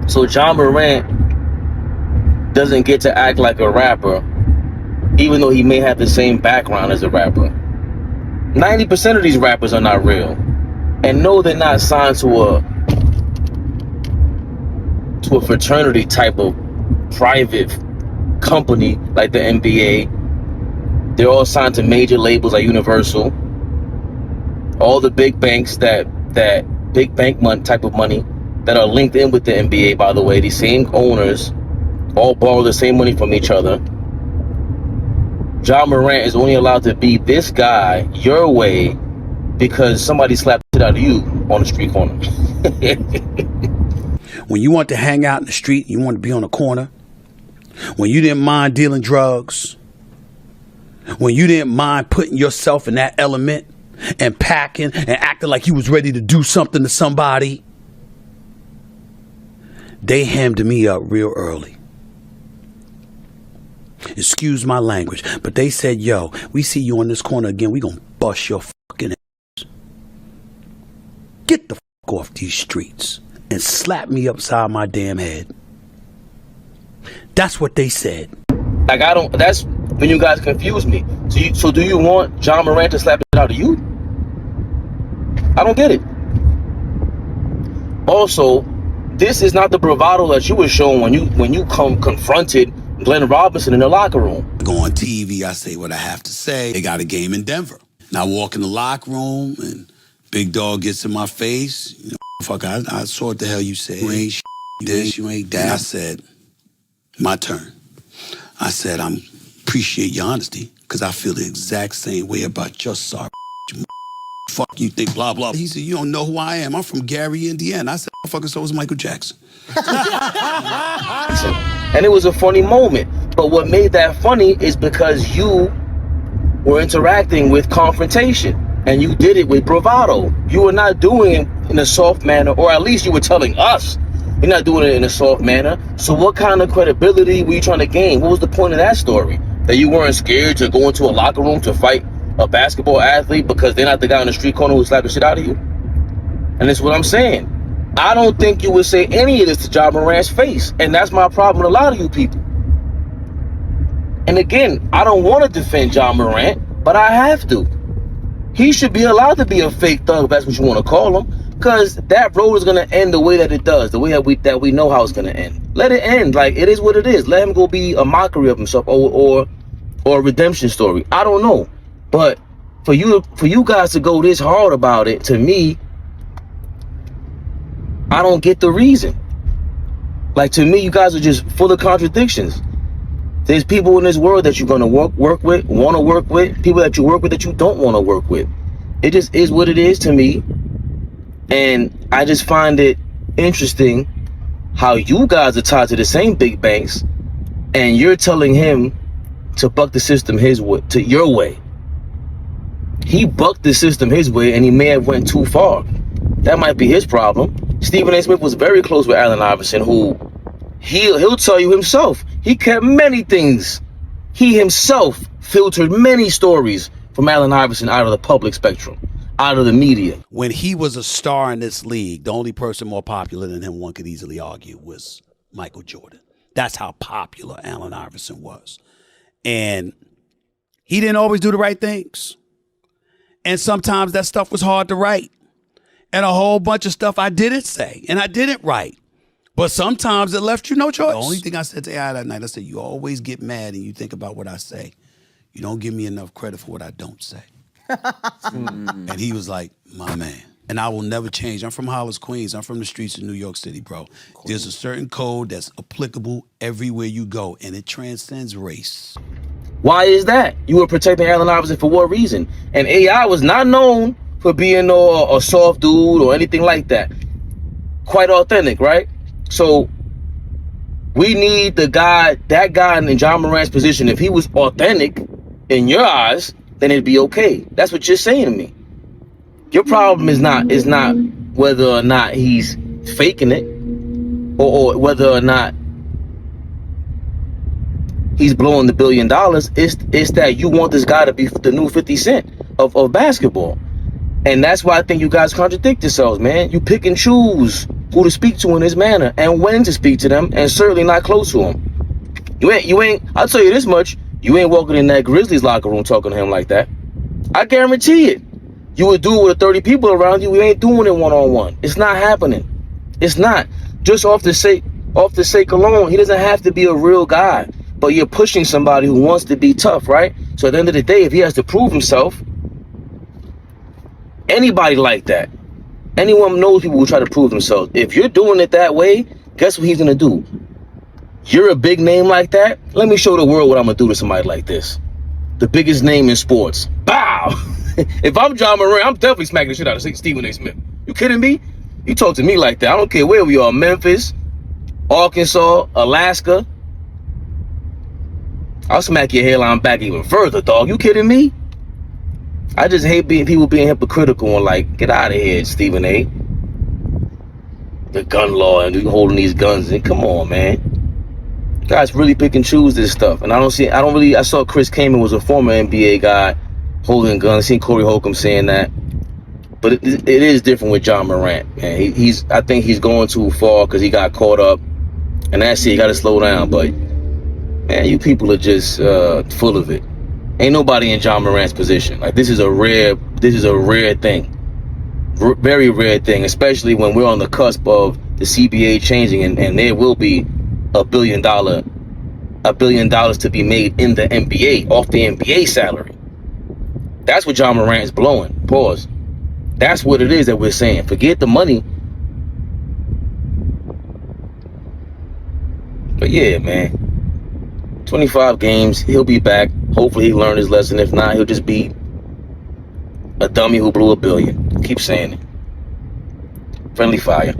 So Ja Morant doesn't get to act like a rapper, even though he may have the same background as a rapper. 90% of these rappers are not real. And no, they're not signed to a fraternity type of private company like the NBA. They're all signed to major labels like Universal. All the big banks that big bank money type of money that are linked in with the NBA, by the way, the same owners all borrow the same money from each other. Ja Morant is only allowed to be this guy your way because somebody slapped it out of you on the street corner. When you want to hang out in the street, you want to be on the corner. When you didn't mind dealing drugs. When you didn't mind putting yourself in that element and packing and acting like you was ready to do something to somebody. They hemmed me up real early. Excuse my language, but they said, yo, we see you on this corner again, we gonna bust your fucking ass. Get the fuck off these streets and slap me upside my damn head. That's what they said. Like, that's when you guys confuse me. So do you want Ja Morant to slap it out of you? I don't get it. Also, this is not the bravado that you were showing when you confronted Glenn Robinson in the locker room. I go on TV, I say what I have to say. They got a game in Denver. And I walk in the locker room and Big Dog gets in my face. You know, fuck, I saw what the hell you said. You ain't this, you ain't that. And I said, my turn. I said, I appreciate your honesty because I feel the exact same way about your sorry. Fuck you think, blah, blah. He said, you don't know who I am. I'm from Gary, Indiana. I said, motherfucker, so was Michael Jackson. And it was a funny moment. But what made that funny is because you were interacting with confrontation. And you did it with bravado. You were not doing it in a soft manner, or at least you were telling us you're not doing it in a soft manner. So what kind of credibility were you trying to gain? What was the point of that story? That you weren't scared to go into a locker room to fight a basketball athlete because they're not the guy on the street corner who slapped the shit out of you? And that's what I'm saying. I don't think you would say any of this to Ja Morant's face. And that's my problem with a lot of you people. And again, I don't want to defend Ja Morant, but I have to. He should be allowed to be a fake thug, if that's what you want to call him. Because that road is going to end the way that it does, the way that we know how it's going to end. Let it end. Like, it is what it is. Let him go be a mockery of himself or a redemption story. I don't know. But for you guys to go this hard about it, to me, I don't get the reason. Like, to me, you guys are just full of contradictions. There's people in this world that you're going to work with, want to work with, people that you work with that you don't want to work with. It just is what it is to me. And I just find it interesting how you guys are tied to the same big banks and you're telling him to buck the system his way, to your way. He bucked the system his way and he may have went too far. That might be his problem. Stephen A. Smith was very close with Allen Iverson, who he'll tell you himself. He kept many things. He himself filtered many stories from Allen Iverson out of the public spectrum, out of the media. When he was a star in this league, the only person more popular than him, one could easily argue, was Michael Jordan. That's how popular Allen Iverson was. And he didn't always do the right things. And sometimes that stuff was hard to write. And a whole bunch of stuff I didn't say and I didn't write. But sometimes it left you no choice. The only thing I said to AI that night, I said, you always get mad and you think about what I say. You don't give me enough credit for what I don't say. And he was like, my man. And I will never change. I'm from Hollis, Queens. I'm from the streets of New York City, bro. Cool. There's a certain code that's applicable everywhere you go, and it transcends race. Why is that? You were protecting Allen Iverson for what reason? And AI was not known for being a soft dude or anything like that. Quite authentic, right? So we need that guy in Ja Morant's position. If he was authentic in your eyes, then it'd be okay. That's what you're saying to me. Your problem is not whether or not he's faking it or whether or not he's blowing the $1 billion. It's that you want this guy to be the new 50 Cent of basketball. And that's why I think you guys contradict yourselves, man. You pick and choose who to speak to in this manner and when to speak to them, and certainly not close to him. You ain't, I'll tell you this much, you ain't walking in that Grizzlies locker room talking to him like that. I guarantee it. You would do it with 30 people around you. We ain't doing it one-on-one. It's not happening. It's not. Just off the sake alone, he doesn't have to be a real guy. But you're pushing somebody who wants to be tough, right? So at the end of the day, if he has to prove himself, anybody like that, anyone knows people who try to prove themselves. If you're doing it that way, guess what he's going to do? You're a big name like that? Let me show the world what I'm going to do to somebody like this. The biggest name in sports. Bow! If I'm Ja Morant, I'm definitely smacking the shit out of Stephen A. Smith. You kidding me? You talk to me like that. I don't care where we are. Memphis, Arkansas, Alaska. I'll smack your hairline back even further, dog. You kidding me? I just hate people being hypocritical and like, get out of here, Stephen A. The gun law and you holding these guns. And come on, man. Guys really pick and choose this stuff. And I saw Chris Kaman was a former NBA guy holding guns. I seen Corey Holcomb saying that. But it is different with Ja Morant, man. I think he's going too far because he got caught up. And that's it. You got to slow down. But, man, you people are just full of it. Ain't nobody in Ja Morant's position. Like, this is a rare thing. Very rare thing, especially when we're on the cusp of the CBA changing and there will be $1 billion to be made in the NBA, off the NBA salary. That's what Ja Morant is blowing. Pause. That's what it is that we're saying. Forget the money. But yeah, man. 25 games, he'll be back. Hopefully he learned his lesson. If not, he'll just be a dummy who blew $1 billion. Keep saying it. Friendly fire.